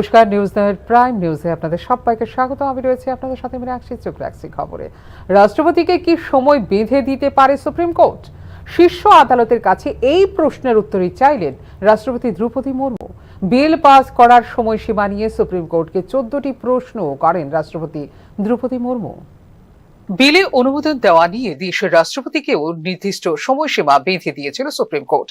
নমস্কার, news night prime নিউজে আপনাদের সবাইকে স্বাগত। আমি রয়েছে আপনাদের সাথে মীনাক্ষী। চোখ রাখছি খবরে। রাষ্ট্রপতিকে কি সময় বেঁধে দিতে পারে সুপ্রিম কোর্ট? শীর্ষ আদালতের কাছে এই প্রশ্নের উত্তরই চাইলেন রাষ্ট্রপতি দ্রৌপদী মুর্মু। বিল পাস করার সময়সীমা নিয়ে সুপ্রিম কোর্টকে 14টি প্রশ্ন করেন রাষ্ট্রপতি দ্রৌপদী মুর্মু। বিলে অনুমোদন দেওয়া নিয়ে দেশের রাষ্ট্রপতিকেও নির্দিষ্ট সময়সীমা বেঁধে দিয়েছিল সুপ্রিম কোর্ট।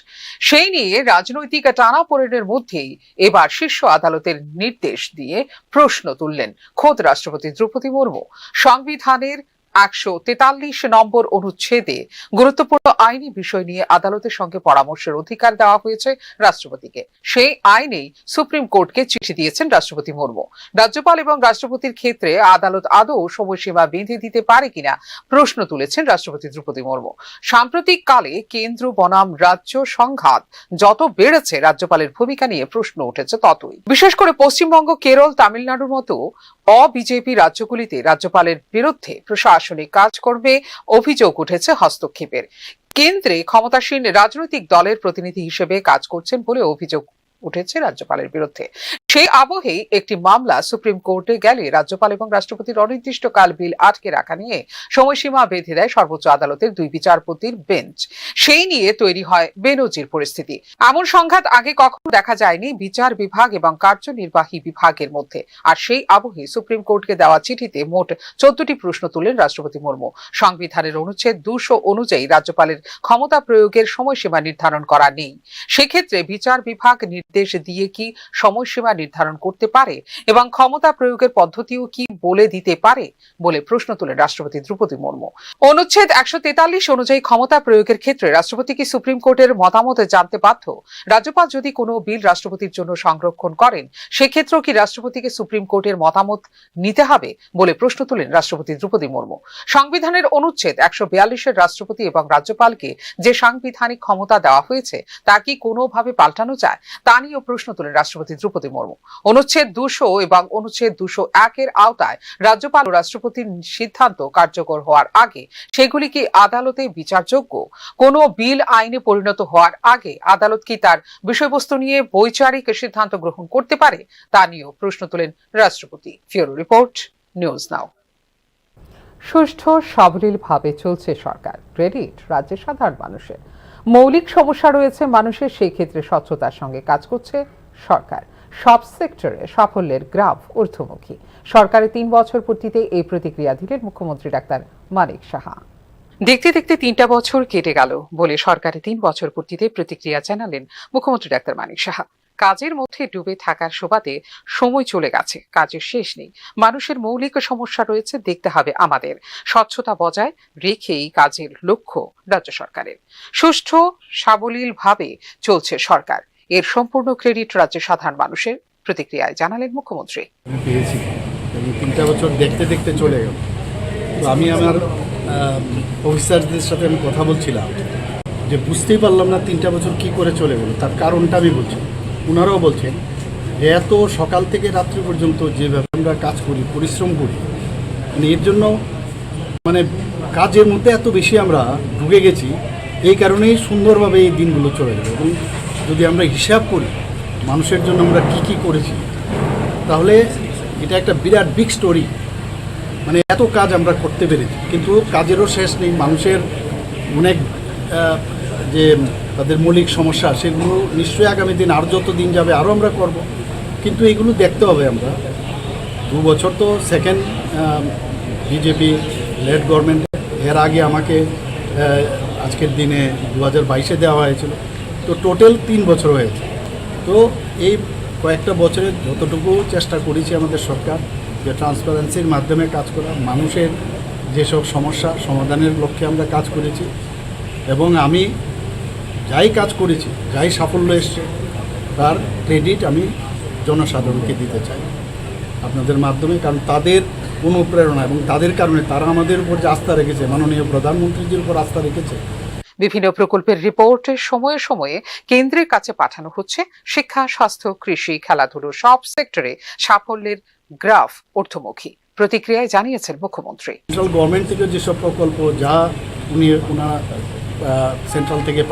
সেই নিয়ে রাজনৈতিক টানাপোড়েনের মধ্যেই এবার শীর্ষ আদালতের নির্দেশ দিয়ে প্রশ্ন তুললেন খোদ রাষ্ট্রপতি দ্রৌপদী মুর্মু। সংবিধানের 143 নম্বর অনুচ্ছেদে গুরুত্বপূর্ণ আইনি বিষয় নিয়ে আদালতের সঙ্গে পরামর্শের অধিকার দেওয়া হয়েছে রাষ্ট্রপতিকে। সেই আইনেই সুপ্রিম কোর্টকে চিঠি দিয়েছেন রাষ্ট্রপতি মুর্মু। রাজ্যপাল এবং রাষ্ট্রপতির ক্ষেত্রে আদালত আদৌ সময়সীমা বেঁধে দিতে পারে কিনা প্রশ্ন তুলেছেন রাষ্ট্রপতি দ্রৌপদী মুর্মু। সাম্প্রতিক কালে কেন্দ্র বনাম রাজ্য সংঘাত যত বেড়েছে, রাজ্যপালের ভূমিকা নিয়ে প্রশ্ন উঠেছে ততই। বিশেষ করে পশ্চিমবঙ্গ, কেরল, তামিলনাড়ুর মতো অবিজেপি রাজ্যগুলিতে রাজ্যপালের বিরুদ্ধে প্রশাসনিক কাজকর্মে অভিযোগ উঠেছে হস্তক্ষেপের। কেন্দ্রে ক্ষমতাসীন রাজনৈতিক দলের প্রতিনিধি হিসেবে কাজ করছেন বলে অভিযোগ উঠেছে রাজ্যপালের বিরুদ্ধে। সেই আবহেই একটি মামলা সুপ্রিম কোর্টে গেলে রাজ্যপাল এবং রাষ্ট্রপতির অনির্দিষ্টকাল বিল আটকে রাখা নিয়ে সময়সীমা বেঁধে দেয় সর্বোচ্চ আদালতের 2 বিচারপতির বেঞ্চ। সেই নিয়ে তৈরি হয় বেনজির পরিস্থিতি। এমন সংঘাত আগে কখনো দেখা যায়নি বিচার বিভাগ এবং কার্যনির্বাহী বিভাগের মধ্যে। আর সেই আবহে সুপ্রিম কোর্টকে দেওয়া চিঠিতে মোট 14টি প্রশ্ন তুলেন রাষ্ট্রপতি মুর্মু। সংবিধানের অনুচ্ছেদ 200 অনুযায়ী রাজ্যপালের ক্ষমতা প্রয়োগের সময়সীমা নির্ধারণ করা নেই। সেক্ষেত্রে বিচার বিভাগ নির্দেশ দিয়ে কি সময়সীমা নির্ধারণ করতে পারে এবং ক্ষমতা প্রয়োগের পদ্ধতিও কি বলে দিতে পারে বলে প্রশ্ন তুলেন রাষ্ট্রপতি দ্রৌপদী মুর্মু। অনুচ্ছেদ 143 অনুযায়ী ক্ষমতা প্রয়োগের ক্ষেত্রে রাষ্ট্রপতি কি সুপ্রিম কোর্টের মতামত জানতে বাধ্য? রাজ্যপাল যদি কোনো বিল রাষ্ট্রপতির জন্য সংরক্ষণ করেন, সেক্ষেত্রেও কি রাষ্ট্রপতিকে সুপ্রিম কোর্টের মতামত নিতে হবে বলে প্রশ্ন তুলেন রাষ্ট্রপতি দ্রৌপদী মুর্মু। সংবিধানের অনুচ্ছেদ 142 রাষ্ট্রপতি এবং রাজ্যপালকে যে সাংবিধানিক ক্ষমতা দেওয়া হয়েছে তা কি কোনোভাবে পাল্টানো যায়, তা নিয়েও প্রশ্ন তুলেন রাষ্ট্রপতি দ্রৌপদী মুর্মু। অনুচ্ছেদ 200 এবং অনুচ্ছেদ 201 আওতায় রাজ্যপাল ও রাষ্ট্রপতির সিদ্ধান্ত কার্যকর হওয়ার আগে সেগুলি কি আদালতে বিচারযোগ্য? কোনো বিল আইনে পরিণত হওয়ার আগে আদালত কি তার বিষয়বস্তু নিয়ে বৈচারিক সিদ্ধান্ত গ্রহণ করতে পারে, তা নিয়েও প্রশ্ন তোলেন রাষ্ট্রপতি। ফিউরো রিপোর্ট, নিউজ নাও। সুষ্ঠু সাবলীলভাবে চলছে সরকার, ক্রেডিট রাজ্যের সাধারণ মানুষের। মৌলিক সমস্যা রয়েছে মানুষের, সেই ক্ষেত্রে স্বচ্ছতার সঙ্গে কাজ করছে সরকার। সব সেক্টরে সাফল্যের গ্রাফ ঊর্ধ্বমুখী। সরকারের 3 বছর পূর্তিতে এই প্রতিক্রিয়া দিলেন মুখ্যমন্ত্রী ডাক্তার মানিক সাহা। দেখতে দেখতে 3টা বছর কেটে গেল বলে সরকারের 3 বছর পূর্তিতে প্রতিক্রিয়া জানালেন মুখ্যমন্ত্রী ডাক্তার মানিক সাহা। কাজের মধ্যে ডুবে থাকার সুবাদে সময় চলে গেছে, কাজের শেষ নেই। মানুষের মৌলিক সমস্যা রয়েছে, দেখতে হবে আমাদের। স্বচ্ছতা বজায় রেখেই কাজের লক্ষ্য রাজ্য সরকারের। সুষ্ঠু সাবলীলভাবে চলছে সরকার, এর সম্পূর্ণ ক্রেডিট রাজ্যের সাধারণ মানুষের। প্রতিক্রিয়ায় জানালেন মুখ্যমন্ত্রী। 3টা বছর দেখতে দেখতে চলে গেল। তো আমি আমার অফিসারদের সাথে আমি কথা বলছিলাম যে বুঝতেই পারলাম না 3টা বছর কি করে চলে গেল। তার কারণটা আমি বলছি, ওনারাও বলছেন যে এত সকাল থেকে রাত্রি পর্যন্ত যেভাবে আমরা কাজ করি, পরিশ্রম করি, মানে এর জন্য মানে কাজের মধ্যে এত বেশি আমরা ঢুকে গেছি, এই কারণেই সুন্দরভাবে এই দিনগুলো চলে গেল। এবং যদি আমরা হিসাব করি মানুষের জন্য আমরা কি কি করেছি, তাহলে এটা একটা বিরাট বিগ স্টোরি। মানে এত কাজ আমরা করতে পেরেছি, কিন্তু কাজেরও শেষ নেই। মানুষের অনেক যে তাদের মৌলিক সমস্যা, সেগুলো নিশ্চয়ই আগামী দিন আর যত দিন যাবে আরও আমরা করব, কিন্তু এগুলো দেখতে হবে। আমরা 2 বছর তো সেকেন্ড বিজেপি লেড গভর্নমেন্ট, এর আগে আমাকে আজকের দিনে 2022-এ দেওয়া হয়েছিল। তো টোটাল 3 বছর হয়েছে। তো এই কয়েকটা বছরে যতটুকু চেষ্টা করেছি আমাদের সরকার যে ট্রান্সপারেন্সির মাধ্যমে কাজ করা, মানুষের যেসব সমস্যা সমাধানের লক্ষ্যে আমরা কাজ করেছি। এবং আমি যাই কাজ করেছি, যাই সাফল্য এসছে, তার ক্রেডিট আমি জনসাধারণকে দিতে চাই আপনাদের মাধ্যমে। কারণ তাদের অনুপ্রেরণা এবং তাদের কারণে তারা আমাদের উপর যে আস্থা রেখেছে, মাননীয় প্রধানমন্ত্রীজির উপর আস্থা রেখেছে। বিভিন্ন প্রকল্পের রিপোর্ট সময়ে সময়ে কেন্দ্রের কাছে পাঠানো হচ্ছে। শিক্ষা, স্বাস্থ্য, কৃষি, খেলাধুলো সব সেক্টরে সাফল্যের গ্রাফ ঊর্ধ্বমুখী। প্রতিক্রিয়ায় জানিয়েছেন মুখ্যমন্ত্রী। সেন্ট্রাল গভর্নমেন্ট থেকে যেসব প্রকল্প যা ওনারা সেন্ট্রাল থেকে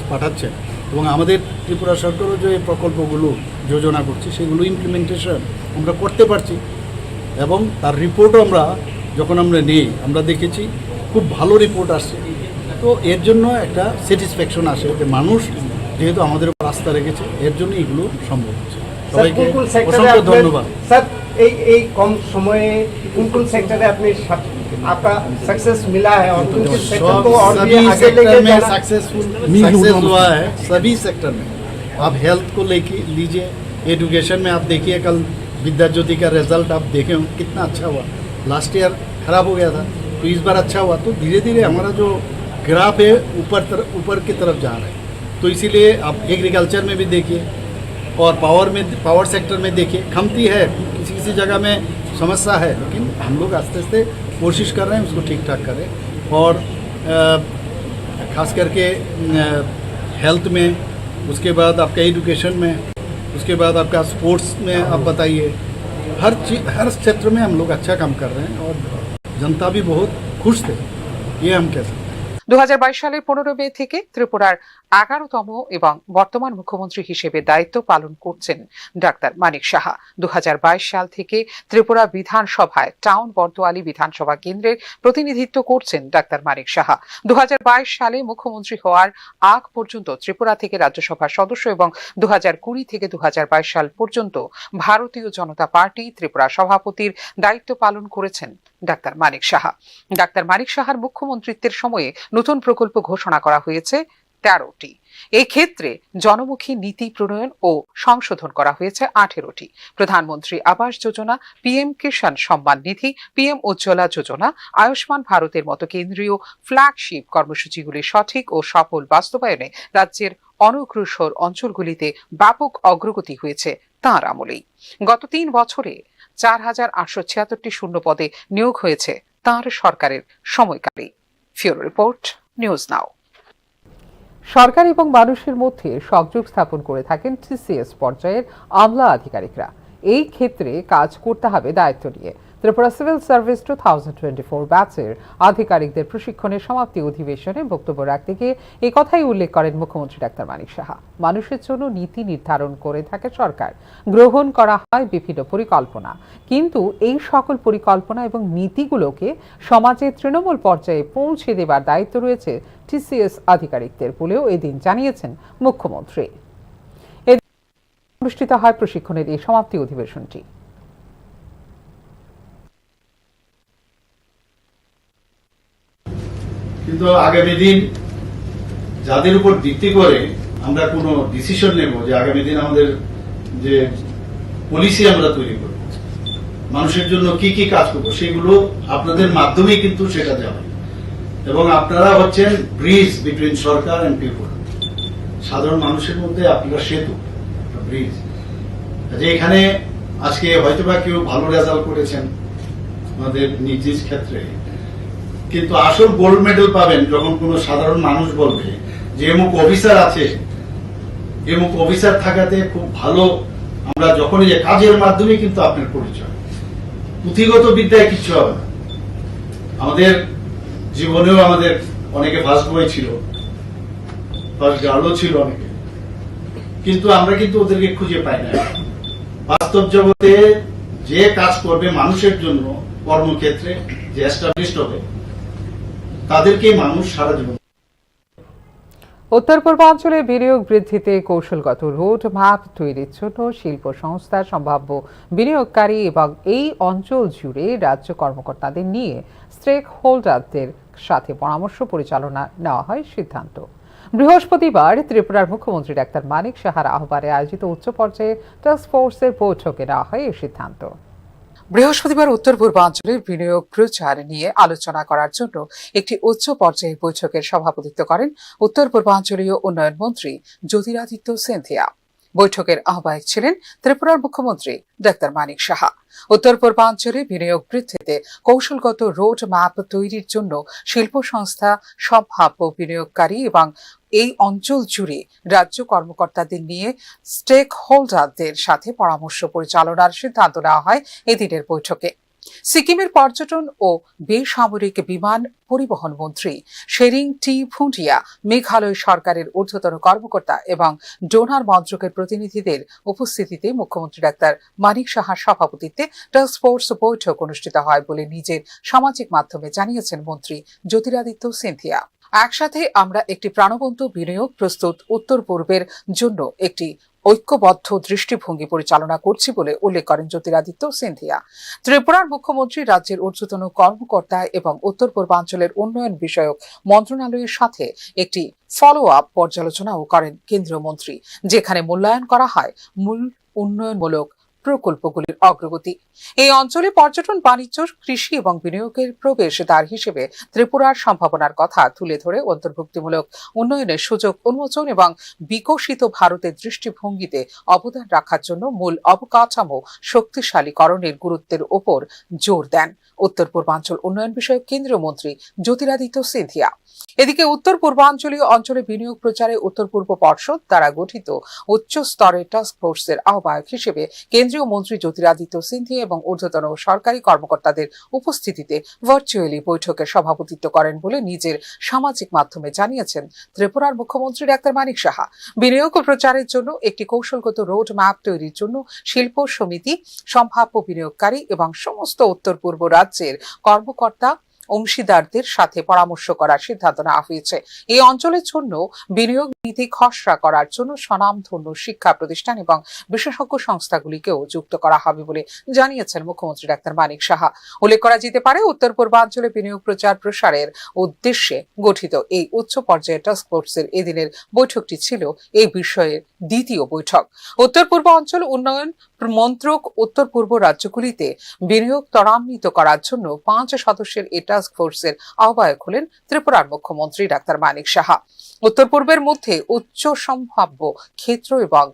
পাঠাচ্ছেন, এবং আমাদের ত্রিপুরা সরকারও যে প্রকল্পগুলো যোজনা করছে সেগুলো ইমপ্লিমেন্টেশন আমরা করতে পারছি এবং তার রিপোর্টও যখন আমরা নেই আমরা দেখেছি খুব ভালো রিপোর্ট আসছে। তো এর জন্য একটা স্যাটিসফ্যাকশন আসে যে মানুষ যেহেতু আমাদের উপর আস্থা রেখেছে এর জন্য এগুলো সম্ভব হচ্ছে। সবাইকে অসংখ্য ধন্যবাদ। স্যার এই कम समय कुल सेक्टर में अपने आपका सक्सेस मिला है और कुल सेक्टर को और भी आगे लेके जाना सक्सेस हुआ है सभी सेक्टर में। आप हेल्थ को लेके लीजिए, एजुकेशन में आप देखिए कल विद्या ज्योति का रिजल्ट आप देखे हो कितना अच्छा हुआ। लास्ट ईयर खराब हो गया था तो इस बार अच्छा हुआ। तो धीरे धीरे हमारा जो ग्राफ है ऊपर की तरफ जा रहा है। तो इसीलिए आप एग्रीकल्चर में भी देखिए और पावर सेक्टर में देखिए खमती है, किसी जगह में समस्या है, लेकिन हम लोग आस्ते आस्ते कोशिश कर रहे हैं उसको ठीक ठाक करें। और ख़ास करके हेल्थ में, उसके बाद आपका एजुकेशन में, उसके बाद आपका स्पोर्ट्स में आप बताइए, हर क्षेत्र में हम लोग अच्छा काम कर रहे हैं और जनता भी बहुत खुश थे, ये हम कह सकते हैं। 2022 সালের 15 মে থেকে ত্রিপুরার 11তম এবং বর্তমান মুখ্যমন্ত্রী হিসেবে দায়িত্ব পালন করছেন ডাক্তার মানিক সাহা। 2022 সাল থেকে ত্রিপুরা বিধানসভায় টাউন বর্দোয়ালি বিধানসভা কেন্দ্রের প্রতিনিধিত্ব করছেন ডাক্তার মানিক সাহা। 2022 সালে মুখ্যমন্ত্রী হওয়ার আগ পর্যন্ত ত্রিপুরা থেকে রাজ্যসভার সদস্য এবং 2020 থেকে 2022 সাল পর্যন্ত ভারতীয় জনতা পার্টি ত্রিপুরা সভাপতির দায়িত্ব পালন করেছেন ডাক্তার মানিক সাহা। ডাক্তার মানিক সাহার মুখ্যমন্ত্রিত্বের সময়ে নতুন প্রকল্প ঘোষণা করা হয়েছে 13টি। এই ক্ষেত্রে জনমুখী নীতি প্রণয়ন ও সংশোধন করা হয়েছে 18টি। প্রধানমন্ত্রী আবাস যোজনা, পিএম কিষাণ সম্মান নিধি, পিএম উজ্জ্বলা যোজনা, আয়ুষ্মান ভারতের মতো কেন্দ্রীয় ফ্ল্যাগশিপ কর্মসূচিগুলির সঠিক ও সফল বাস্তবায়নে রাজ্যের অনগ্রসর অঞ্চলগুলিতে ব্যাপক অগ্রগতি হয়েছে তাঁর আমলেই। গত 3 বছরে 4876টি শূন্য পদে নিয়োগ হয়েছে তাঁর সরকারের সময়কালে। ফিউরো রিপোর্ট, নিউজ নাও। সরকার এবং মানুষের মধ্যে সংযোগ স্থাপন করে থাকেন টিসিএস পর্যায়ের আমলা আধিকারিকরা। এই ক্ষেত্রে কাজ করতে হবে দায়িত্ব নিয়ে। ত্রিপুরা সিভিল সার্ভিস 2024 ব্যাচের আধিকারিকদের প্রশিক্ষণের সমাপ্তি অধিবেশনে বক্তব্য রাখতে গিয়ে এই কথাই উল্লেখ করেন মুখ্যমন্ত্রী ডাক্তার মানিক সাহা। মানুষের জন্য নীতি নির্ধারণ করে থাকে সরকার, গ্রহণ করা হয় বিভিন্ন পরিকল্পনা, কিন্তু এই সকল পরিকল্পনা এবং নীতিগুলোকে সমাজের তৃণমূল পর্যায়ে পৌঁছে দেবার দায়িত্ব রয়েছে টিসিএস আধিকারিকদের বলেও এদিন জানিয়েছেন মুখ্যমন্ত্রী। এদিন অনুষ্ঠিত হয় প্রশিক্ষণের এই সমাপ্তি অধিবেশনটি। কিন্তু আগামী দিন যাদের উপর ভিত্তি করে আমরা কোনো ডিসিশন নেব যে আগামী দিন আমাদের যে পলিসি আমরা তৈরি করব, মানুষের জন্য কি কি কাজ করব, সেগুলো আপনাদের মাধ্যমেই কিন্তু সেটা যাবে। এবং আপনারা হচ্ছেন ব্রিজ বিটুইন সরকার এন্ড পিপল। সাধারণ মানুষের মধ্যে আপনারা সেতু, ব্রিজ। যে এখানে আজকে হয়তোবা কেউ ভালো রেজাল্ট করেছেন আমাদের নিজ নিজ ক্ষেত্রে, কিন্তু আসল গোল্ড মেডেল পাবেন যখন কোন সাধারণ মানুষ বলবে যে এমুক অফিসার আছে, এমুক অফিসার থাকাতে খুব ভালো। আমরা যখন এই কাজের মাধ্যমে কিন্তু আপনার পরিচয়, পুঁথিগত বিদ্যায় কিছু হবে না। আমাদের জীবনেও আমাদের অনেকে ফার্স্ট বয় ছিল, ফার্স্ট গার্লও ছিল অনেকে, কিন্তু আমরা কিন্তু ওদেরকে খুঁজে পাই না। বাস্তব জগতে যে কাজ করবে মানুষের জন্য কর্মক্ষেত্রে, যে এস্টাবলিশড হবে, তাদেরকে মানুষ সারা জীবন। উত্তর পূর্বাঞ্চলে বিনিয়োগ বৃদ্ধিতে কৌশলগত রোড ম্যাপ তৈরির জন্য শিল্প সংস্থা, সম্ভাব্য বিনিয়োগকারী এবং এই অঞ্চল জুড়ে রাজ্য কর্মকর্তাদের নিয়ে স্টেক হোল্ডারদের সাথে পরামর্শ পরিচালনা নেওয়া হয় সিদ্ধান্ত। বৃহস্পতিবার ত্রিপুরার মুখ্যমন্ত্রী ডাক্তার মানিক সাহার আহ্বানে আয়োজিত উচ্চ পর্যায়ে টাস্ক ফোর্সের বৈঠকে নেওয়া হয় এই সিদ্ধান্ত। বৃহস্পতিবার উত্তর পূর্বাঞ্চলের বিনিয়োগ প্রচার নিয়ে আলোচনা করার জন্য একটি উচ্চ পর্যায়ে বৈঠকের সভাপতিত্ব করেন উত্তর পূর্বাঞ্চলীয় উন্নয়ন মন্ত্রী জ্যোতিরাদিত্য সিন্ধিয়া। বৈঠকের আহ্বায়ক ছিলেন ত্রিপুরার মুখ্যমন্ত্রী ডাক্তার মানিক সাহা। উত্তর পূর্বাঞ্চলে বিনিয়োগ বৃদ্ধিতে কৌশলগত রোড ম্যাপ তৈরির জন্য শিল্প সংস্থা, সম্ভাব্য বিনিয়োগকারী এবং এই অঞ্চল জুড়ে রাজ্য কর্মকর্তাদের নিয়ে স্টেক হোল্ডারদের সাথে পরামর্শ পরিচালনার সিদ্ধান্ত নেওয়া হয় এদিনের বৈঠকে। সিকিমের পর্যটন ও বেসামরিক বিমান পরিবহন মন্ত্রী শেরিং টি ফুন্টিয়া, মেঘালয় সরকারের ঊর্ধ্বতন কর্মকর্তা এবং ডোনার মন্ত্রকের প্রতিনিধিদের উপস্থিতিতে মুখ্যমন্ত্রী ডাক্তার মানিক সাহার সভাপতিত্বে টাস্কফোর্স বৈঠক অনুষ্ঠিত হয় বলে নিজের সামাজিক মাধ্যমে জানিয়েছেন মন্ত্রী জ্যোতিরাদিত্য সিন্ধিয়া। একসাথে আমরা একটি প্রাণবন্ত বিনিয়োগ প্রস্তুত উত্তর পূর্বের জন্য একটি ঐক্যবদ্ধ দৃষ্টিভঙ্গি পরিচালনা করছি বলে উল্লেখ করেন জ্যোতিরাদিত্য সিন্ধিয়া। ত্রিপুরার মুখ্যমন্ত্রী রাজ্যের ঊর্ধ্বতন কর্মকর্তা এবং উত্তর পূর্বাঞ্চলের উন্নয়ন বিষয়ক মন্ত্রণালয়ের সাথে একটি ফলো আপ পর্যালোচনাও করেন কেন্দ্রীয় মন্ত্রী, যেখানে মূল্যায়ন করা হয় মূল উন্নয়নমূলক প্রকল্পগুলির অগ্রগতি। এই অঞ্চলে পর্যটন, বাণিজ্য, কৃষি এবং বিনিয়োগের প্রবেশ দ্বার হিসেবে ত্রিপুরার সম্ভাবনার কথা তুলে ধরে অন্তর্ভুক্তিমূলক উন্নয়নের সুযোগ উন্মোচন এবং বিকশিত ভারতের দৃষ্টিভঙ্গিতে অবদান রাখার জন্য মূল অবকাঠামো শক্তিশালীকরণের গুরুত্বের ওপর জোর দেন উত্তর পূর্বাঞ্চল উন্নয়ন বিষয়ক কেন্দ্রীয় মন্ত্রী জ্যোতিরাদিত্য সিন্ধিয়া। এদিকে উত্তর পূর্বাঞ্চলীয় অঞ্চলে বিনিয়োগ প্রচারে উত্তর পূর্ব পর্ষদ দ্বারা গঠিত উচ্চ স্তরের টাস্কফোর্সের আহ্বায়ক হিসেবে কেন্দ্রীয় মন্ত্রী জ্যোতিরাদিত্য সিন্ধিয়া এবং ঊর্ধ্বতন সরকারি কর্মকর্তাদের উপস্থিতিতে ভার্চুয়ালি বৈঠকে সভাপতিত্ব করেন বলে নিজের সামাজিক মাধ্যমে জানিয়েছেন ত্রিপুরার মুখ্যমন্ত্রী ডাক্তার মানিক সাহা। বিনিয়োগ প্রচারের জন্য একটি কৌশলগত রোড ম্যাপ তৈরির জন্য শিল্প সমিতি, সম্ভাব্য বিনিয়োগকারী এবং সমস্ত উত্তর পূর্ব রাজ্যের কর্মকর্তা অংশীদারদের সাথে পরামর্শ করার সিদ্ধান্ত নেওয়া হয়েছে। এই অঞ্চলের জন্য বিনিয়োগ নীতি খসড়া করার জন্য স্বনামধন্য শিক্ষা প্রতিষ্ঠান এবং বিশেষজ্ঞ সংস্থাগুলিকেও যুক্ত করা হবে বলে জানিয়েছেন মুখ্যমন্ত্রী ডাক্তার মানিক সাহা। উল্লেখ করা যেতে পারে, উত্তর পূর্বাঞ্চলে বিনিয়োগ প্রচার প্রসারের উদ্দেশ্যে গঠিত এই উচ্চ পর্যায়ের টাস্কফোর্সের এদিনের বৈঠকটি ছিল এই বিষয়ের দ্বিতীয় বৈঠক। উত্তর পূর্ব অঞ্চল উন্নয়ন মন্ত্রক উত্তর পূর্ব রাজ্যগুলিতে বিনিয়োগ ত্বরান্বিত করার জন্য 5 সদস্যের এই টাস্কফোর্সের আহ্বায়ক হলেন ত্রিপুরার মুখ্যমন্ত্রী ডাক্তার মানিক সাহা। উত্তর পূর্বের মধ্যে উচ্চ সম্ভাব্য ক্ষেত্র এবং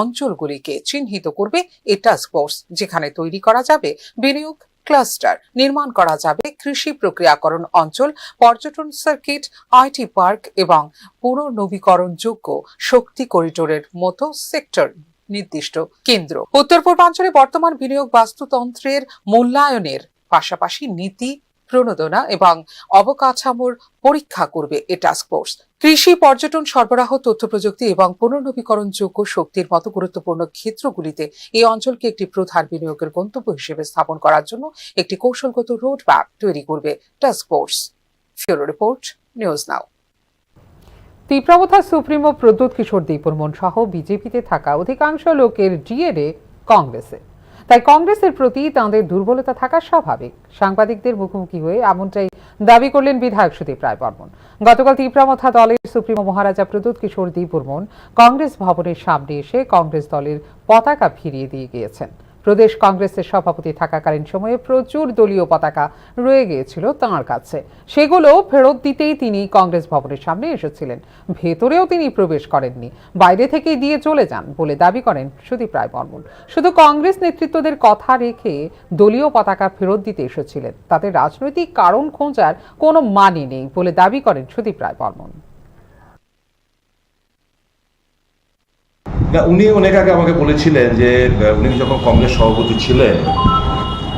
অঞ্চলগুলিকে চিহ্নিত করবে এই টাস্কফোর্স, যেখানে তৈরি করা যাবে বিনিয়োগ ক্লাস্টার, নির্মাণ করা যাবে কৃষি প্রক্রিয়াকরণ অঞ্চল, পর্যটন সার্কিট, আইটি পার্ক এবং পুনর্নবীকরণযোগ্য শক্তি করিডোরের মতো সেক্টর নির্দিষ্ট কেন্দ্র। উত্তর পূর্বাঞ্চলে বর্তমান বিনিয়োগ বাস্তুতন্ত্রের মূল্যায়নের পাশাপাশি নীতি প্রণোদনা এবং অবকাঠামোর পরীক্ষা করবে এই টাস্কফোর্স। কৃষি, পর্যটন, সরবরাহ, তথ্য প্রযুক্তি এবং পুনর্নবীকরণযোগ্য শক্তির মতো গুরুত্বপূর্ণ ক্ষেত্রগুলিতে এই অঞ্চলকে একটি প্রধান বিনিয়োগের গন্তব্য হিসেবে স্থাপন করার জন্য একটি কৌশলগত রোড ম্যাপ তৈরি করবে task force. Bureau report, news now. তীব্রবথা সুপ্রিমো প্রদ্যুৎ কিশোর দীপবর্মন সহ বিজেপিতে থাকা অধিকাংশ লোকের ডিএনএ কংগ্রেসে, তাই কংগ্রেসের প্রতি তাঁদের দুর্বলতা থাকা স্বাভাবিক। সাংবাদিকদের মুখোমুখি হয়ে এমনটাই দাবি করলেন বিধায়ক সুদীপ রায় বর্মন। গতকাল তীব্রমথা দলের সুপ্রিমো মহারাজা প্রদ্যুৎ কিশোর দীপবর্মন কংগ্রেস ভবনের সামনে এসে কংগ্রেস দলের পতাকা ফিরিয়ে দিয়ে গিয়েছেন। প্রদেশ কংগ্রেসের সভাপতি থাকাকালীন সময়ে প্রচুর দলীয় পতাকা রয়ে গিয়েছিল তাঁর কাছে, সেগুলো ফেরত দিতেই তিনি কংগ্রেস ভবনের সামনে এসেছিলেন। ভেতরেও তিনি প্রবেশ করেননি, বাইরে থেকেই দিয়ে চলে যান বলে দাবি করেন সুদীপ রায় বর্মন। শুধু কংগ্রেস নেতৃত্বদের কথা রেখে দলীয় পতাকা ফেরত দিতে এসেছিলেন, তাতে রাজনৈতিক কারণ খোঁজার কোনো মানে নেই বলে দাবি করেন সুদীপ রায় বর্মন। না, উনি অনেক আগে আমাকে বলেছিলেন যে উনি যখন কংগ্রেস সভাপতি ছিলেন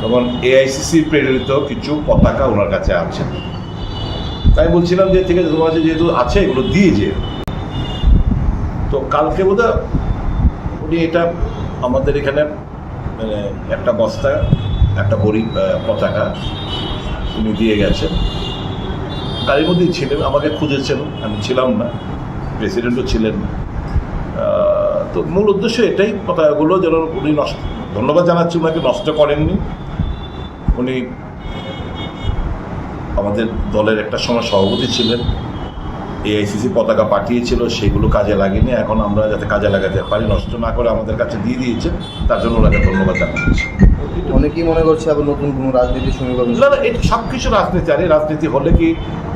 তখন এআইসিসি প্রেরিত কিছু পতাকা ওনার কাছে আছে। তাই বলছিলাম যে ঠিক আছে, তোমার কাছে যেহেতু আছে এগুলো দিয়ে যে। তো কালকে বোধহয় উনি এটা আমাদের এখানে মানে একটা বস্তা, একটা বড়ি পতাকা উনি দিয়ে গেছেন। তারই মধ্যেই ছিলেন, আমাকে খুঁজেছেন, আমি ছিলাম না, প্রেসিডেন্টও ছিলেন না। তো মূল উদ্দেশ্য এটাই, পতাকাগুলো যেন উনি নষ্ট, ধন্যবাদ জানাচ্ছি ওনাকে, নষ্ট করেননি। উনি আমাদের দলের একটা সময় সভাপতি ছিলেন, এআইসিসি পতাকা পাঠিয়েছিল, সেগুলো কাজে লাগেনি। এখন আমরা যাতে কাজে লাগাতে পারি, নষ্ট না করে আমাদের কাছে দিয়ে দিয়েছে, তার জন্য ওনাকে ধন্যবাদ জানাচ্ছি। অনেকেই মনে করছে আবার নতুন কোনো রাজনীতি শুরু করবে। না না, এটা সব কিছু রাজনীতি। আর এই রাজনীতি হলে কি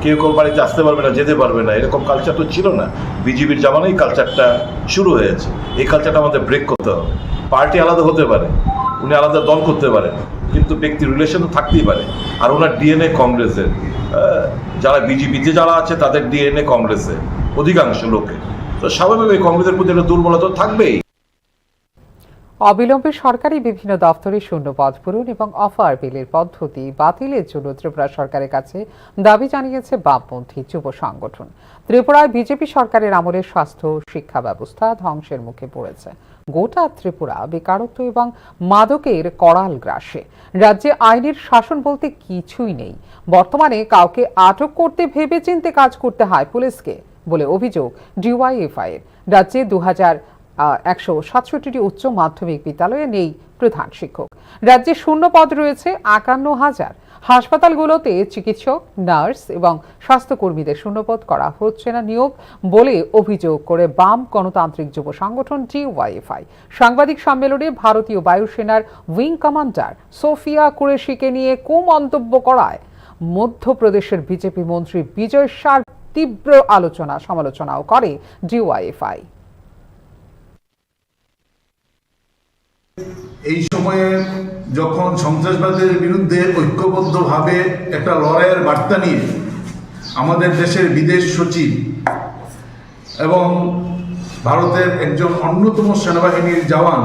কেউ কেউ বাড়িতে আসতে পারবে না, যেতে পারবে না, এরকম কালচার তো ছিল না। বিজেপির জামানায় কালচারটা শুরু হয়েছে। এই কালচারটা আমাদের ব্রেক করতে হবে। পার্টি আলাদা হতে পারে, উনি আলাদা দল করতে পারেন, কিন্তু ব্যক্তি রিলেশন তো থাকতেই পারে। আর ওনার ডিএনএ কংগ্রেসের, যারা বিজেপিতে যারা আছে তাদের ডিএনএ কংগ্রেসে অধিকাংশ লোকে, তো স্বাভাবিক কংগ্রেসের প্রতি একটা দুর্বলতা থাকবেই। অবিলম্বে সরকারি বিভিন্ন দপ্তরে শূন্য পদ পূরণ এবং অফার বিলের পদ্ধতি বাতিলের জন্য ত্রিপুরা সরকারের কাছে দাবি জানিয়েছে বামপন্থী যুব সংগঠন। ত্রিপুরায় বিজেপি সরকারের আমলে স্বাস্থ্য শিক্ষা ব্যবস্থা ধ্বংসের মুখে পড়েছে। গোটা ত্রিপুরা বেকারত্ব এবং মাদকের করাল গ্রাসে। রাজ্যে আইনের শাসন বলতে কিছুই নেই। বর্তমানে কাউকে আটক করতে ভেবেচিন্তে কাজ করতে হয় পুলিশকে বলে অভিযোগ ডিওয়াইএফআই এর। রাজ্যে 167টি উচ্চ মাধ্যমিক বিদ্যালয়ে নেই প্রধান শিক্ষক। রাজ্যে শূন্য পদ রয়েছে 51,000। হাসপাতালগুলোতে চিকিৎসক, নার্স এবং স্বাস্থ্যকর্মীদের শূন্যপদ করা হচ্ছে না নিয়োগ বলে অভিযোগ করে বাম গণতান্ত্রিক যুব সংগঠন ডিওয়াইএফআই। সাংবাদিক সম্মেলনে ভারতীয় বায়ুসেনার উইং কমান্ডার সোফিয়া কুরেশিকে নিয়ে কুমন্তব্য করায় মধ্যপ্রদেশের বিজেপি মন্ত্রী বিজয় শাহর তীব্র সমালোচনাও করে ডিওয়াইএফআই। এই সময়ে যখন সন্ত্রাসবাদের বিরুদ্ধে ঐক্যবদ্ধভাবে একটা লড়াইয়ের বার্তা নিয়ে আমাদের দেশের বিদেশ সচিব এবং ভারতের একজন অন্যতম সেনাবাহিনীর জওয়ান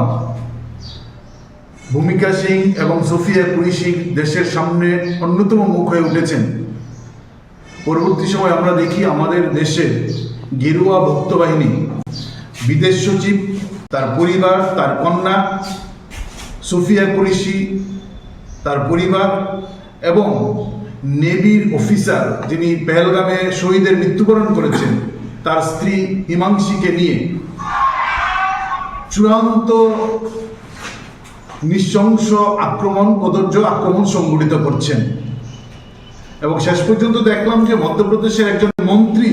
ভূমিকা সিং এবং সোফিয়া কুরেশি দেশের সামনে অন্যতম মুখ হয়ে উঠেছেন, পরবর্তী সময় আমরা দেখি আমাদের দেশে গেরুয়া ভক্ত বাহিনী, বিদেশ সচিব, তার পরিবার, তার কন্যা সোফিয়া কুরেশি, তার পরিবার এবং নেভির অফিসার যিনি পেহেলগামে শহীদের মৃত্যুবরণ করেছেন তার স্ত্রী হিমাংশীকে নিয়ে চূড়ান্ত নৃশংস কদর্য আক্রমণ সংঘটিত করছেন। এবং শেষ পর্যন্ত দেখলাম যে মধ্যপ্রদেশের একজন মন্ত্রী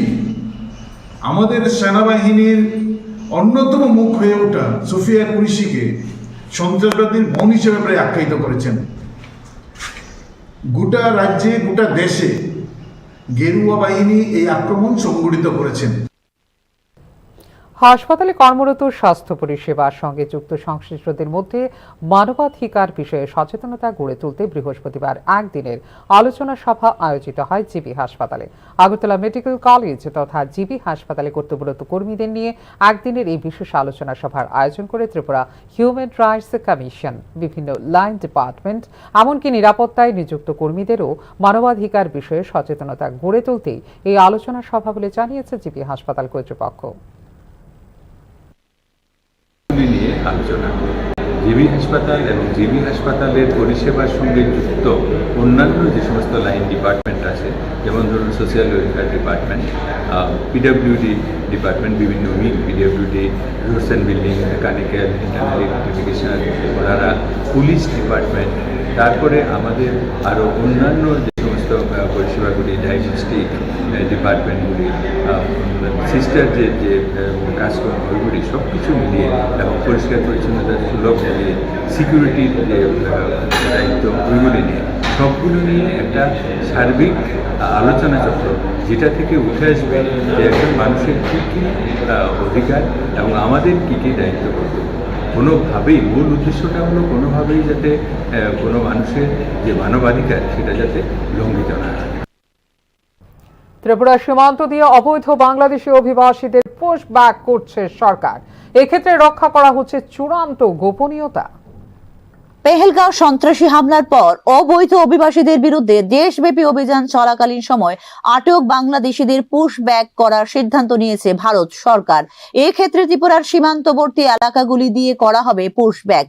আমাদের সেনাবাহিনীর অন্যতম মুখ হয়ে ওঠা সোফিয়া কুরেশিকে সন্ত্রাসবাদীর বোন হিসেবে প্রায় আখ্যায়িত করেছেন। গোটা রাজ্যে, গোটা দেশে গেরুয়া বাহিনী এই আক্রমণ সংঘটিত করেছেন। হাসপাতালে কর্মরত স্বাস্থ্য পরিষেবার সঙ্গে যুক্ত সংশ্লিষ্টদের মধ্যে মানবাধিকার বিষয়ে সচেতনতা গড়ে তুলতে বৃহস্পতিবার একদিনের আলোচনা সভা আয়োজিত হয় জিবি হাসপাতালে। আগরতলা মেডিকেল কলেজ তথা জিবি হাসপাতালে কর্তব্যরত কর্মীদের নিয়ে একদিনের এই বিশেষ আলোচনা সভার আয়োজন করে ত্রিপুরা হিউম্যান রাইটস কমিশন। বিভিন্ন লাইন ডিপার্টমেন্ট এমনকি নিরাপত্তায় নিযুক্ত কর্মীদেরও মানবাধিকার বিষয়ে সচেতনতা গড়ে তুলতেই এই আলোচনা সভা বলে জানিয়েছে জিবি হাসপাতাল কর্তৃপক্ষ। নিয়ে আলোচনা জিবি হাসপাতাল এবং জিবি হাসপাতালের পরিষেবার সঙ্গে যুক্ত অন্যান্য যে সমস্ত লাইন ডিপার্টমেন্ট আছে, যেমন ধরুন social welfare department, PWD department, বিভিন্ন wing, PWD, roads and building, mechanical, internal electrification, ওনারা পুলিশ ডিপার্টমেন্ট, তারপরে আমাদের আরও অন্যান্য যে সমস্ত পরিষেবাগুলি, ডায়াগনস্টিক ডিপার্টমেন্টগুলি, সিস্টার যে কাজকর্ম, ওইগুলি সব কিছু মিলিয়ে এবং পরিষ্কার পরিচ্ছন্নতা সুলভ মিলিয়ে সিকিউরিটির যে দায়িত্ব, ওইগুলি নিয়ে সবগুলো নিয়ে একটা সার্বিক আলোচনা চক্র, যেটা থেকে উঠে আসবে যে একজন মানুষের কী কী অধিকার এবং আমাদের কী কী দায়িত্ব কর্তব্য। কোনোভাবেই মূল উদ্দেশ্যটা হলো কোনোভাবেই যাতে কোনো মানুষের যে মানবাধিকার সেটা যাতে লঙ্ঘিত না হয়। ত্রিপুরা সীমান্ত দিয়ে অবৈধ বাংলাদেশি অভিবাসীদের পুশব্যাক করছে সরকার। এক্ষেত্রে রক্ষা করা হচ্ছে চূড়ান্ত গোপনীয়তা। পেহেলগাঁও সন্ত্রাসী হামলার পর অবৈধ অভিবাসীদের বিরুদ্ধে দেশব্যাপী অভিযান চলাকালীন সময় আটক বাংলাদেশিদের পুশব্যাক করার সিদ্ধান্ত নিয়েছে ভারত সরকার। এক্ষেত্রে ত্রিপুরার সীমান্তবর্তী এলাকাগুলি দিয়ে করা হবে পুশব্যাক।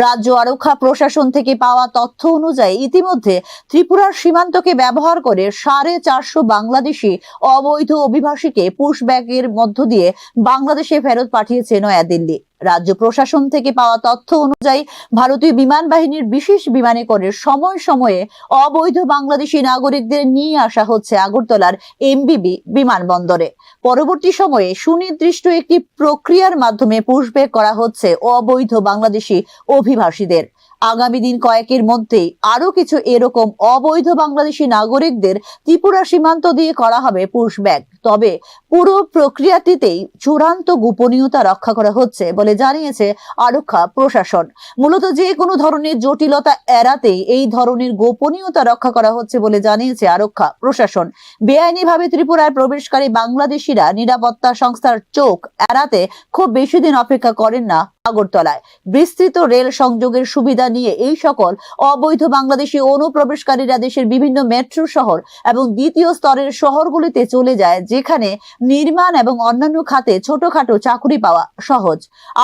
রাজ্য আরক্ষা প্রশাসন থেকে পাওয়া তথ্য অনুযায়ী ইতিমধ্যে ত্রিপুরার সীমান্তকে ব্যবহার করে 450 বাংলাদেশি অবৈধ অভিবাসীকে পুশব্যাকের মধ্য দিয়ে বাংলাদেশে ফেরত পাঠিয়েছে নয়াদিল্লি। রাজ্য প্রশাসন থেকে পাওয়া তথ্য অনুযায়ী ভারতীয় বিমান বাহিনীর বিশেষ বিমানে করে সময় সময়ে অবৈধ বাংলাদেশি নাগরিকদের নিয়ে আসা হচ্ছে আগরতলার এমবিবি বিমানবন্দরে। পরবর্তী সময়ে সুনির্দিষ্ট একটি প্রক্রিয়ার মাধ্যমে পুশব্যাক করা হচ্ছে অবৈধ বাংলাদেশি অভিবাসীদের। আগামী দিন কয়েকের মধ্যে আরো কিছু এরকম অবৈধ বাংলাদেশি নাগরিকদের ত্রিপুরা সীমান্ত দিয়ে করা হবে পুশব্যাক। তবে পুরো প্রক্রিয়াটিতেই চূড়ান্ত গোপনীয়তা রক্ষা করা হচ্ছে বলে জানিয়েছে আরক্ষা প্রশাসন। মূলত যে কোনো ধরনের জটিলতা এড়াতে এই ধরনের গোপনীয়তা রক্ষা করা হচ্ছে বলে জানিয়েছে আরক্ষা প্রশাসন। বেআইনিভাবে ত্রিপুরায় প্রবেশকারী বাংলাদেশিরা নিরাপত্তা সংস্থার চোখ এড়াতে খুব বেশি দিন অপেক্ষা করেন না আগরতলায়। বিস্তৃত রেল সংযোগের সুবিধা নিয়ে এই সকল অবৈধ বাংলাদেশি অনুপ্রবেশকারীরা দেশের বিভিন্ন মেট্রো শহর এবং দ্বিতীয় স্তরের শহরগুলিতে চলে যায়, যেখানে নির্মাণ এবং অন্যান্য খাতে ছোটখাটো চাকরি পাওয়া সহজ।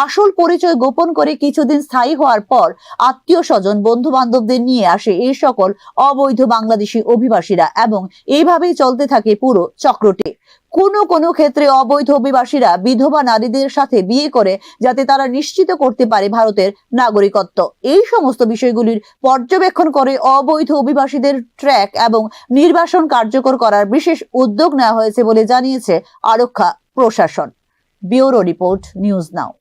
আসল পরিচয় গোপন করে কিছুদিন স্থায়ী হওয়ার পর আত্মীয় স্বজন বন্ধু বান্ধবদের নিয়ে আসে এই সকল অবৈধ বাংলাদেশি অভিবাসীরা এবং এইভাবেই চলতে থাকে পুরো চক্রটি। কোনো ক্ষেত্রে অবৈধ অভিবাসীরা বিধবা নারীদের সাথে বিয়ে করে যাতে তারা নিশ্চিত করতে পারে ভারতের নাগরিকত্ব। এই সমস্ত বিষয়গুলির পর্যবেক্ষণ করে অবৈধ অভিবাসীদের ট্র্যাক এবং নির্বাসন কার্যকর করার বিশেষ উদ্যোগ নেওয়া হয়েছে বলে জানিয়েছে আরক্ষা প্রশাসন। ব্যুরো রিপোর্ট, নিউজ নাও।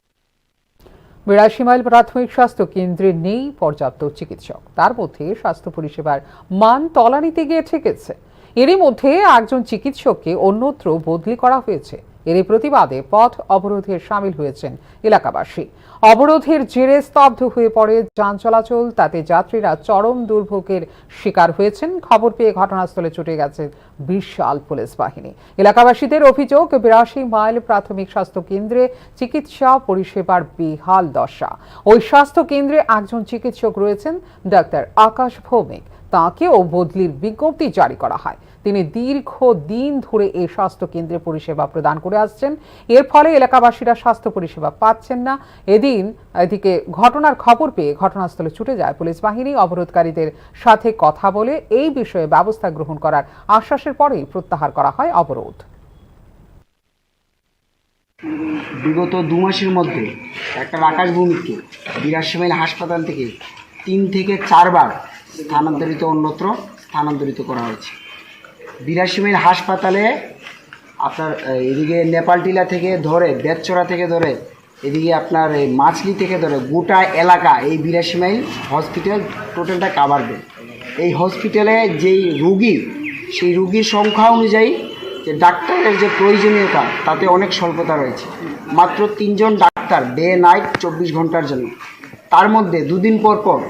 ৮২ মাইল প্রাথমিক স্বাস্থ্য কেন্দ্রে নেই পর্যাপ্ত চিকিৎসক, তার মধ্যে স্বাস্থ্য পরিষেবার মান তলানিতে গিয়ে ঠেকেছে। এরই মধ্যে একজন চিকিৎসককে অন্যত্র বদলি করা হয়েছে। এরই প্রতিবাদে পথ অবরোধে সামিল হয়েছেন এলাকাবাসী। অবরোধের জেরে স্তব্ধ হয়ে পড়ে যান চলাচল, তাতে যাত্রীরা চরম দুর্ভোগের শিকার হয়েছেন। খবর পেয়ে ঘটনাস্থলে ছুটে গেছে বিশাল পুলিশ বাহিনী। এলাকাবাসীদের অভিযোগ, ৮২ মাইল প্রাথমিক স্বাস্থ্য কেন্দ্রে চিকিৎসা পরিষেবার বেহাল দশা। ওই স্বাস্থ্য কেন্দ্রে একজন চিকিৎসক রয়েছেন, ডাক্তার আকাশ ভৌমিক। তাঁকেও বদলির বিজ্ঞপ্তি জারি করা হয়। তিনি দীর্ঘদিন ধরে এই স্বাস্থ্য কেন্দ্রে পরিষেবা প্রদান করে আসছেন। এর ফলে এলাকাবাসীরা স্বাস্থ্য পরিষেবা পাচ্ছেন না। এদিকে ঘটনার খবর পেয়ে ঘটনাস্থলে ছুটে যায় পুলিশ বাহিনী। অবরোধকারীদের সাথে কথা বলে এই বিষয়ে ব্যবস্থা গ্রহণ করার আশ্বাসের পরেই প্রত্যাহার করা হয় অবরোধ। বিগত ২ মাসের মধ্যে একটা আকাশ ভৌমিককে ৮২ মাইল হাসপাতাল থেকে ৩ থেকে ৪ বার অন্যত্র স্থানান্তরিত করা হয়েছে। ৮২ মাইল হাসপাতালে আপনার এদিকে নেপালটিলা থেকে ধরে, বেতচড়া থেকে ধরে, এদিকে আপনার এই মাছলি থেকে ধরে গোটা এলাকা এই ৮২ মাইল হসপিটাল টোটালটা কাভার দেয়। এই হসপিটালে যেই রুগী, সেই রুগীর সংখ্যা অনুযায়ী যে ডাক্তারের যে প্রয়োজনীয়তা তাতে অনেক স্বল্পতা রয়েছে। মাত্র ৩ জন ডাক্তার ডে নাইট ২৪ ঘন্টার জন্য। তার মধ্যে ২ দিন পর পর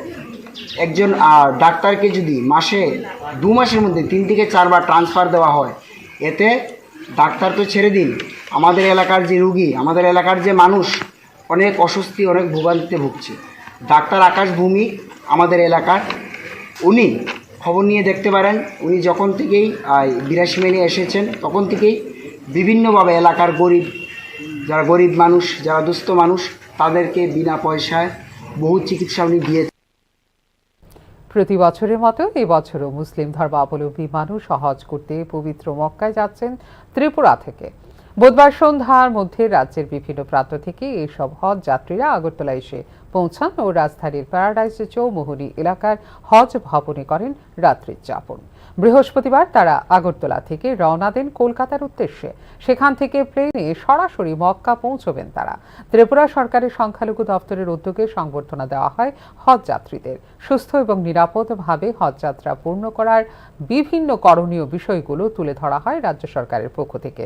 একজন ডাক্তারকে যদি মাসে ২ মাসের মধ্যে ৩ থেকে ৪ বার ট্রান্সফার দেওয়া হয়, এতে ডাক্তার তো ছেড়ে দিন, আমাদের এলাকার যে রুগী, আমাদের এলাকার যে মানুষ অনেক অস্বস্তি, অনেক ভোগান্তিতে ভুগছে। ডাক্তার আকাশ ভৌমিক আমাদের এলাকার, উনি খবর নিয়ে দেখতে পারেন, উনি যখন থেকেই ৮২ মাইলে এসেছেন তখন থেকেই বিভিন্নভাবে এলাকার যারা গরিব মানুষ, যারা দুস্থ মানুষ, তাদেরকে বিনা পয়সায় বহু চিকিৎসা উনি দিয়েছেন। প্রতি বছরের মতো এবছরও মুসলিম ধর্মাবলম্বী মানুষ হজ করতে পবিত্র মক্কায় যাচ্ছেন ত্রিপুরা থেকে। বুধবার সন্ধ্যার মধ্যে রাজ্যের বিভিন্ন প্রান্ত থেকে এইসব হজ যাত্রীরা আগরতলা এসে পৌঁছান ও রাজধানীর প্যারাডাইস চৌমুহনী এলাকার হজ ভবনে করেন রাত্রি যাপন। বৃহস্পতিবার তারা আগরতলা থেকে রওনা দেন কলকাতার উদ্দেশ্যে। সেখান থেকে প্লেনে সরাসরি মক্কা পৌঁছবেন তারা। ত্রিপুরা সরকারের সংখ্যালঘু দপ্তরের উদ্যোগে সংবর্ধনা দেওয়া হয় হজ যাত্রীদের। সুস্থ এবং নিরাপদভাবে হজ যাত্রা পূর্ণ করার বিভিন্ন করণীয় বিষয়গুলো তুলে ধরা হয় রাজ্য সরকারের পক্ষ থেকে।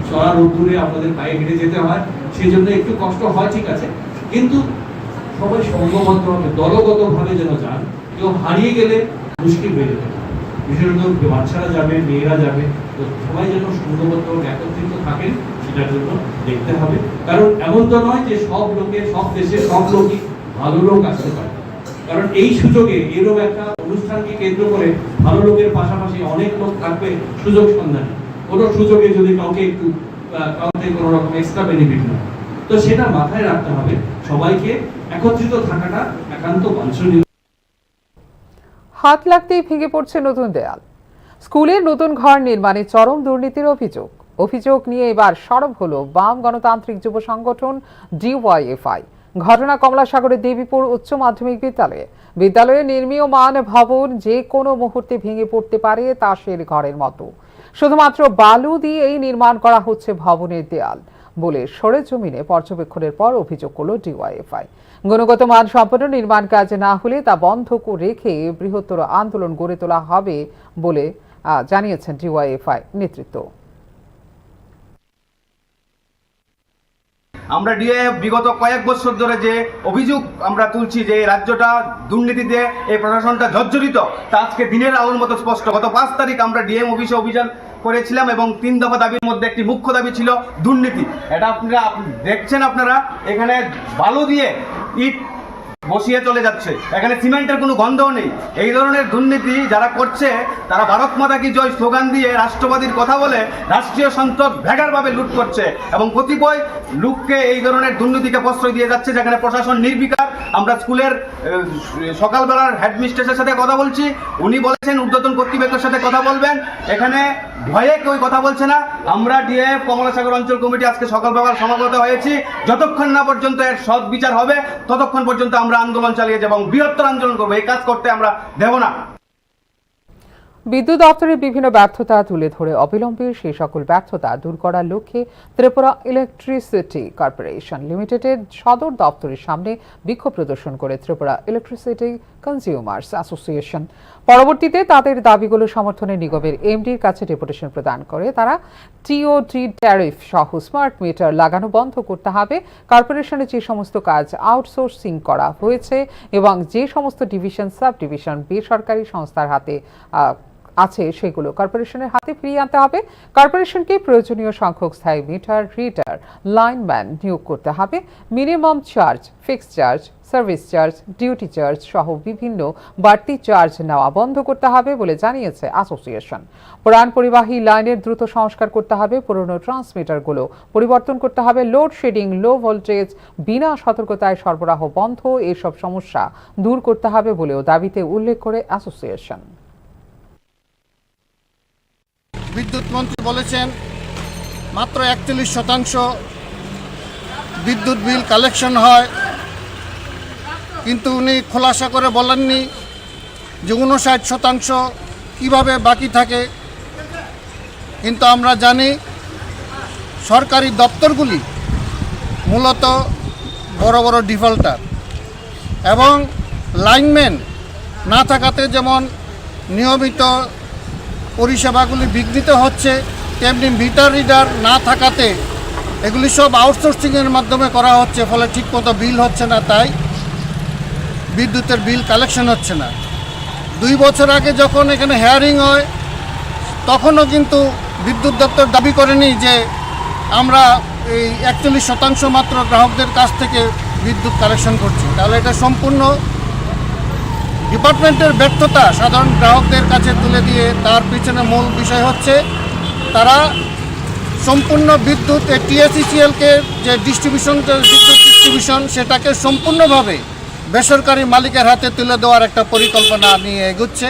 চড়া রোদ্দুরে আমাদের পায়ে হেঁটে যেতে হয়, সেই জন্য একটু কষ্ট হয়, ঠিক আছে, কিন্তু সবাই সংঘবদ্ধভাবে দলগতভাবে যেন যান। কেউ হারিয়ে গেলে মুশকিল হয়ে যেতে পারে, বিশেষত বাচ্চারা যাবে, মেয়েরা যাবে, তো সবাই যেন সংঘবদ্ধভাবে একত্রিত থাকেন সেটার জন্য দেখতে হবে। কারণ এমন তো নয় যে সব লোকে, সব দেশে সব লোকই ভালো লোক আসতে পারে। কারণ এই সুযোগে, এরকম একটা অনুষ্ঠানকে কেন্দ্র করে ভালো লোকের পাশাপাশি অনেক লোক থাকবে সুযোগ সন্ধানী। কোনো সুযোগে যদি কাউকে কোনো রকম এক্সট্রা বেনিফিট না, তো সেটা মাথায় রাখতে হবে। সবাইকে একত্রিত থাকাটা একান্ত বাঞ্ছনীয়। হাত লাগতেই ভেঙে পড়ছে নতুন দেয়াল। স্কুলের নতুন ঘর নির্মাণে চরম দুর্নীতির অভিযোগ নিয়ে এবার সরব হলো বাম গণতান্ত্রিক যুব সংগঠন ডিওয়াইএফআই। ঘটনা কমলাসাগরের দেবীপুর উচ্চ মাধ্যমিক বিদ্যালয়ে নির্মীয়মান ভবন যে কোনো মুহূর্তে ভেঙে পড়তে পারে তাসের ঘরের মতো। শুধুমাত্র বালু দিয়েই নির্মাণ করা হচ্ছে ভবনের দেয়াল। বলে সরেজমিনে পর্যবেক্ষণের পর অভিযোগ করল ডিওয়াইএফআই। গুণগত মান সম্পন্ন নির্মাণ কাজ না হলে তা বন্ধ রেখে বৃহত্তর আন্দোলন গড়ে তোলা হবে বলে জানিয়েছেন ডিওয়াইএফআই নেতৃত্ব। আমরা ডিএ বিগত কয়েক বছর ধরে যে অভিযোগ আমরা তুলছি যে এই রাজ্যটা দুর্নীতিতে এই প্রশাসনটা জর্জরিত, তা আজকে দিনের আলোর মতো স্পষ্ট। গত 5 তারিখ আমরা ডিএম অফিসে অভিযান করেছিলাম এবং 3 দফা দাবির মধ্যে একটি মুখ্য দাবি ছিল দুর্নীতি। এটা আপনারা দেখছেন, আপনারা এখানে বালু দিয়ে ইট বসিয়ে চলে যাচ্ছে, এখানে সিমেন্টের কোনো গন্ধও নেই। এই ধরনের দুর্নীতি যারা করছে তারা ভারত মাতা কি জয় স্লোগান দিয়ে রাষ্ট্রবাদীর কথা বলে রাষ্ট্রীয় সম্পদ ভেগারভাবে লুট করছে এবং কতিপয় লোককে এই ধরনের দুর্নীতিকে প্রশ্রয় দিয়ে যাচ্ছে, যেখানে প্রশাসন নির্বিকার। আমরা স্কুলের সকালবেলার হেডমিস্ট্রেসের সাথে কথা বলছি, উনি বলেছেন ঊর্ধ্বতন কর্তৃপক্ষের সাথে কথা বলবেন, এখানে ভয়ে কেউ কথা বলছে না। আমরা ডিএফ কমলাসাগর অঞ্চল কমিটি আজকে সকালবেলার সমাগত হয়েছি, যতক্ষণ না পর্যন্ত এর সৎ বিচার হবে ততক্ষণ পর্যন্ত আমরা আন্দোলন চালিয়ে যাব এবং বৃহত্তর আন্দোলন করবো। এই কাজ করতে আমরা দেব না। বিদ্যুৎ দপ্তরের বিভিন্ন ব্যর্থতা তুলে ধরে অবিলম্বে সেই সকল ব্যর্থতা দূর করার লক্ষ্যে ত্রিপুরা ইলেকট্রিসিটি কর্পোরেশন লিমিটেডের সদর দপ্তরের সামনে বিক্ষোভ প্রদর্শন করে ত্রিপুরা ইলেকট্রিসিটি কনজিউমার্স অ্যাসোসিয়েশন। পরবর্তীতে তাদের দাবিগুলো সমর্থনে নিগমের এমডির কাছে ডেপুটেশন প্রদান করে তারা টিওটি ট্যারিফ সহ স্মার্ট মিটার লাগানো বন্ধ করতে হবে, কর্পোরেশনের যে সমস্ত কাজ আউটসোর্সিং করা হয়েছে এবং যে সমস্ত ডিভিশন সাব ডিভিশন বেসরকারি সংস্থার হাতে আছে সেগুলো কর্পোরেশনের হাতে ফিরিয়ে আনতে হবে। কর্পোরেশনকে প্রয়োজনীয় সংখ্যক স্থায়ী মিটার রিডার লাইনম্যান নিয়োগ করতে হবে। Minimum charge, fixed charge, service charge, duty charge সহ বিভিন্ন বাড়তি চার্জ নেওয়া বন্ধ করতে হবে বলে জানিয়েছে অ্যাসোসিয়েশন। পুরান পরিবাহী লাইনের দ্রুত সংস্কার করতে হবে, পুরনো ট্রান্সমিটারগুলো পরিবর্তন করতে হবে, লোডশেডিং, লো ভোল্টেজ, বিনা সতর্কতায় সরবরাহ বন্ধ, এসব সমস্যা দূর করতে হবে বলেও দাবিতে উল্লেখ করে অ্যাসোসিয়েশন। বিদ্যুৎ মন্ত্রী বলেছেন মাত্র 41% বিদ্যুৎ বিল কালেকশন হয়, কিন্তু উনি খোলাসা করে বলেননি যে 59% কীভাবে বাকি থাকে। কিন্তু আমরা জানি সরকারি দপ্তরগুলি মূলত বড় বড় ডিফল্টার এবং লাইনম্যান না থাকাতে যেমন নিয়মিত পরিষেবাগুলি বিঘ্নিত হচ্ছে, তেমনি মিটার রিডার না থাকাতে এগুলি সব আউটসোর্সিংয়ের মাধ্যমে করা হচ্ছে, ফলে ঠিকমতো বিল হচ্ছে না, তাই বিদ্যুতের বিল কালেকশন হচ্ছে না। 2 বছর আগে যখন এখানে হেয়ারিং হয় তখনও কিন্তু বিদ্যুৎ দপ্তর দাবি করেনি যে আমরা এই 41% মাত্র গ্রাহকদের কাছ থেকে বিদ্যুৎ কালেকশন করছি। তাহলে এটা সম্পূর্ণ ডিপার্টমেন্টের ব্যর্থতা সাধারণ গ্রাহকদের কাছে তুলে দিয়ে। তার পিছনে মূল বিষয় হচ্ছে তারা সম্পূর্ণ বিদ্যুৎ টিএসইসিএলকে যে বিদ্যুৎ ডিস্ট্রিবিউশন সেটাকে সম্পূর্ণভাবে বেসরকারি মালিকের হাতে তুলে দেওয়ার একটা পরিকল্পনা নিয়ে এগুচ্ছে।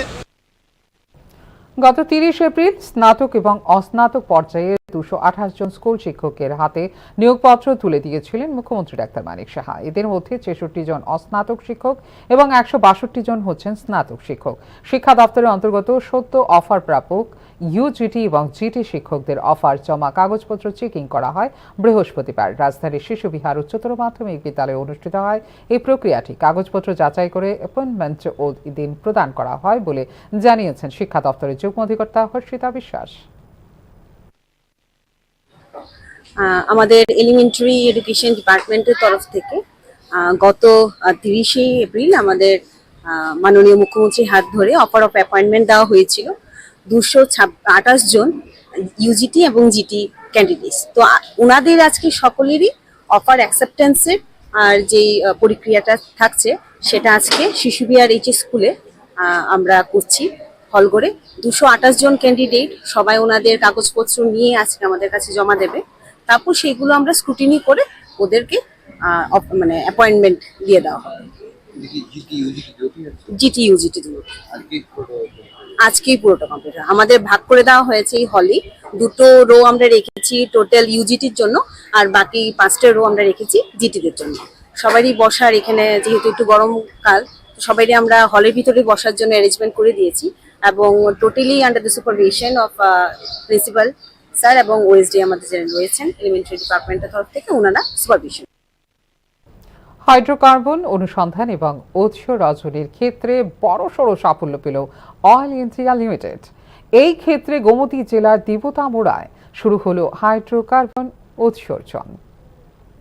গত 30 এপ্রিল স্নাতক এবং অস্নাতক পর্যায়ে 228 জন স্কুল শিক্ষকের হাতে নিয়োগপত্র তুলে দিয়েছিলেন মুখ্যমন্ত্রী ডাক্তার মানিক সাহা। এদের মধ্যে 66 জন অস্নাতক শিক্ষক এবং 162 জন হচ্ছেন স্নাতক শিক্ষক। শিক্ষা দপ্তরের অন্তর্গত 70 অফার প্রাপক ইউজিটি এবং জিটি শিক্ষকদের অফার জমা কাগজপত্র চেকিং করা হয় বৃহস্পতিবার। রাজধানীর শিশু বিহার উচ্চতর মাধ্যমিক বিদ্যালয়ে অনুষ্ঠিত হয় এই প্রক্রিয়াটি। কাগজপত্র যাচাই করে অ্যাপয়েন্টমেন্ট ও দিন প্রদান করা হয় বলে জানিয়েছেন শিক্ষা দপ্তরের যুগ্ম অধিকর্তা হর্ষিতা বিশ্বাস। আমাদের এলিমেন্টারি এডুকেশন ডিপার্টমেন্টের তরফ থেকে গত 30 এপ্রিল আমাদের মাননীয় মুখ্যমন্ত্রীর হাত ধরে অফার অফ অ্যাপয়েন্টমেন্ট দেওয়া হয়েছিল 228 জন ইউজিটি এবং জিটি ক্যান্ডিডেটস। তো ওনাদের আজকে সকলেরই অফার অ্যাকসেপ্টেন্সের আর যেই প্রক্রিয়াটা থাকছে সেটা আজকে শিশু বিহার এইচএস স্কুলে আমরা করছি হল করে। 228 জন ক্যান্ডিডেট সবাই ওনাদের কাগজপত্র নিয়ে আজকে আমাদের কাছে জমা দেবে, তারপর সেইগুলো আমরা স্ক্রুটিনি করে ওদেরকে মানে অ্যাপয়েন্টমেন্ট দিয়ে দেওয়া হবে। জিটি ইউজিটি আজকেই পুরোটা কমপ্লিট। আমাদের ভাগ করে দেওয়া হয়েছে এই হলে, 2টো রো আমরা রেখেছি টোটাল ইউজিটির জন্য আর বাকি 5টা রো আমরা রেখেছি জিটিদের জন্য। সবারই বসার এখানে যেহেতু একটু গরমকাল, সবারই আমরা হলের ভিতরে বসার জন্য অ্যারেঞ্জমেন্ট করে দিয়েছি এবং totally under the supervision of principal sir এবং ওএসডি আমাদের যারা রয়েছেন এলিমেন্টারি ডিপার্টমেন্টের তরফ থেকে ওনারা সুপারভিশন। হাইড্রোকার্বন অনুসন্ধান এবং উৎস রজনীর ক্ষেত্রে বড়সড় সাফল্য পেল অয়েল ইন্ডিয়া লিমিটেড। এই ক্ষেত্রে গোমতী জেলার দেবতামোড়ায় শুরু হলো হাইড্রোকার্বন উৎসর্জন।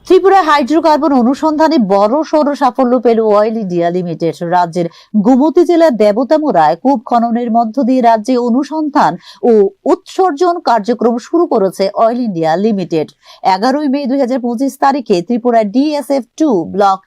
ত্রিপুরা হাইড্রোকার্বন অনুসন্ধানে বড় সড় সাফল্য পেল অয়েল ইন্ডিয়া লিমিটেড। রাজ্যের গোমতী জেলার দেবতামোড়ায় কূপ খননের মধ্য দিয়ে রাজ্যে অনুসন্ধান ও উৎসর্জন কার্যক্রম শুরু করেছে অয়েল ইন্ডিয়া লিমিটেড। 11 মে 2025 তারিখে ত্রিপুরা DSF-2 ব্লক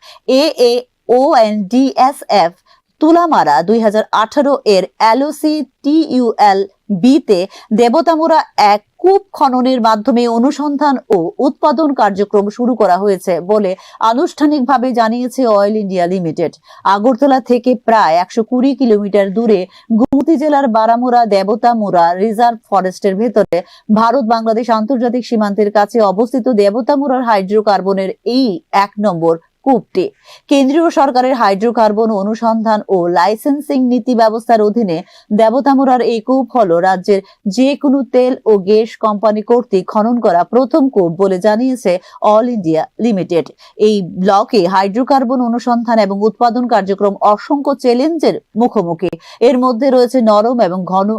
AAONDSF তুলামারা 2018 এর LOC TUL B-তে দেবতামোড়া এক কূপ খননের মাধ্যমে অনুসন্ধান ও উৎপাদন কার্যক্রম শুরু করা হয়েছে বলে আনুষ্ঠানিকভাবে জানিয়েছে অয়েল ইন্ডিয়া লিমিটেড। আগরতলা থেকে প্রায় 120 কিলোমিটার দূরে গোমতী জেলার বারামুড়া দেবতামোড়া রিজার্ভ ফরেস্টের ভেতরে ভারত বাংলাদেশ আন্তর্জাতিক সীমান্তের কাছে অবস্থিত দেবতামোড়ার হাইড্রোকার্বনের এই 1 নম্বর কূপটি কেন্দ্রীয় সরকারের হাইড্রোকার্বন অনুসন্ধান ও লাইসেন্সিং নীতি ব্যবস্থার অধীনে দেবতামোড়ার এই কূপ হল রাজ্যের যে কোনো তেল ও গ্যাস কোম্পানি কর্তৃক খনন করা প্রথম কূপ বলে জানিয়েছে অয়েল ইন্ডিয়া লিমিটেড। এই ব্লকে হাইড্রোকার্বন অনুসন্ধান এবং উৎপাদন কার্যক্রম অসংখ্য চ্যালেঞ্জের মুখোমুখি। এর মধ্যে রয়েছে নরম এবং ঘন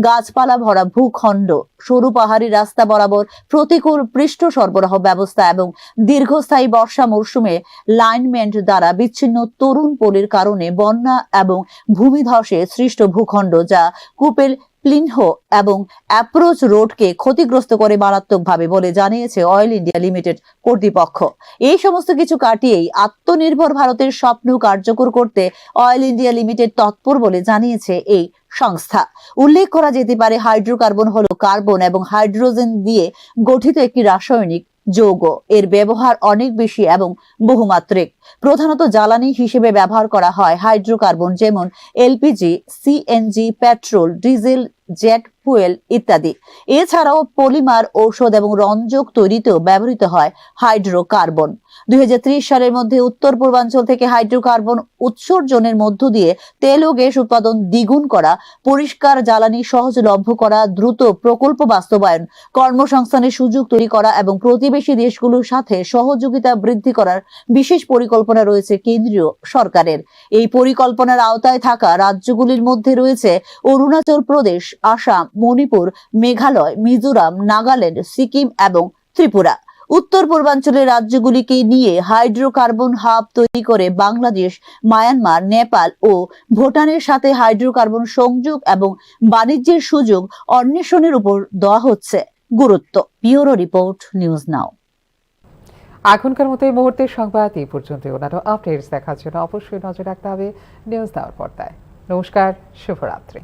গাছপালা ভরা ভূখণ্ড, সরু পাহাড়ি রাস্তা বরাবর প্রতিকূল পৃষ্ঠ সরবরাহ ব্যবস্থা এবং দীর্ঘস্থায়ী বর্ষা মৌসুমে লাইনমেন্ট দ্বারা বিচ্ছিন্ন তরুণ পলির কারণে বন্যা এবং ভূমিধসে সৃষ্ট ভূখণ্ড, যা কূপের প্লিনহ এবং অ্যাপ্রোচ রোডকে ক্ষতিগ্রস্ত করে মারাত্মকভাবে বলে জানিয়েছে অয়েল ইন্ডিয়া লিমিটেড কর্তৃপক্ষ। এই সমস্ত কিছু কাটিয়েই আত্মনির্ভর ভারতের স্বপ্ন কার্যকর করতে অয়েল ইন্ডিয়া লিমিটেড তৎপর বলে জানিয়েছে এই সংস্থা। উল্লেখ করা যেতে পারে হাইড্রোকার্বন হলো কার্বন এবং হাইড্রোজেন দিয়ে গঠিত একটি রাসায়নিক যৌগ। এর ব্যবহার অনেক বেশি এবং বহুমাত্রিক। প্রধানত জ্বালানি হিসেবে ব্যবহার করা হয় হাইড্রোকার্বন, যেমন LPG, CNG, petrol, diesel, jet fuel ইত্যাদি। এছাড়াও পলিমার, ঔষধ এবং রঞ্জক তৈরিতেও ব্যবহৃত হয় হাইড্রোকার্বন। 2030 সালের মধ্যে উত্তর পূর্বাঞ্চল থেকে হাইড্রোকার্বন উৎসর্জনের মধ্য দিয়ে তেল ও গ্যাস উৎপাদন দ্বিগুণ করা, পরিষ্কার জ্বালানি সহজলভ্য করা, দ্রুত প্রকল্প বাস্তবায়ন, কর্মসংস্থানের সুযোগ তৈরি করা এবং প্রতিবেশী দেশগুলোর সাথে সহযোগিতা বৃদ্ধি করার বিশেষ পরিকল্পনা রয়েছে কেন্দ্রীয় সরকারের। এই পরিকল্পনার আওতায় থাকা রাজ্যগুলির মধ্যে রয়েছে অরুণাচল প্রদেশ, আসাম, মণিপুর, মেঘালয়, মিজোরাম, নাগাল্যান্ড, সিকিম এবং ত্রিপুরা। উত্তর পূর্বাঞ্চলের রাজ্যগুলিকে নিয়ে হাইড্রোকার্বন হাব তৈরি করে বাংলাদেশ, মায়ানমার, নেপাল ও ভুটানের সাথে হাইড্রোকার্বন সংযোগ এবং বাণিজ্যের সুযোগ অন্বেষণের উপর দেওয়া হচ্ছে গুরুত্ব। ব্যুরো রিপোর্ট, নিউজ নাও। এখনকার মতো এই মুহূর্তের সংবাদ এই পর্যন্ত। ওনারও আপডেটস দেখার জন্য অবশ্যই নজর রাখতে হবে নিউজ নাওর পর্দায়। নমস্কার, শুভরাত্রি।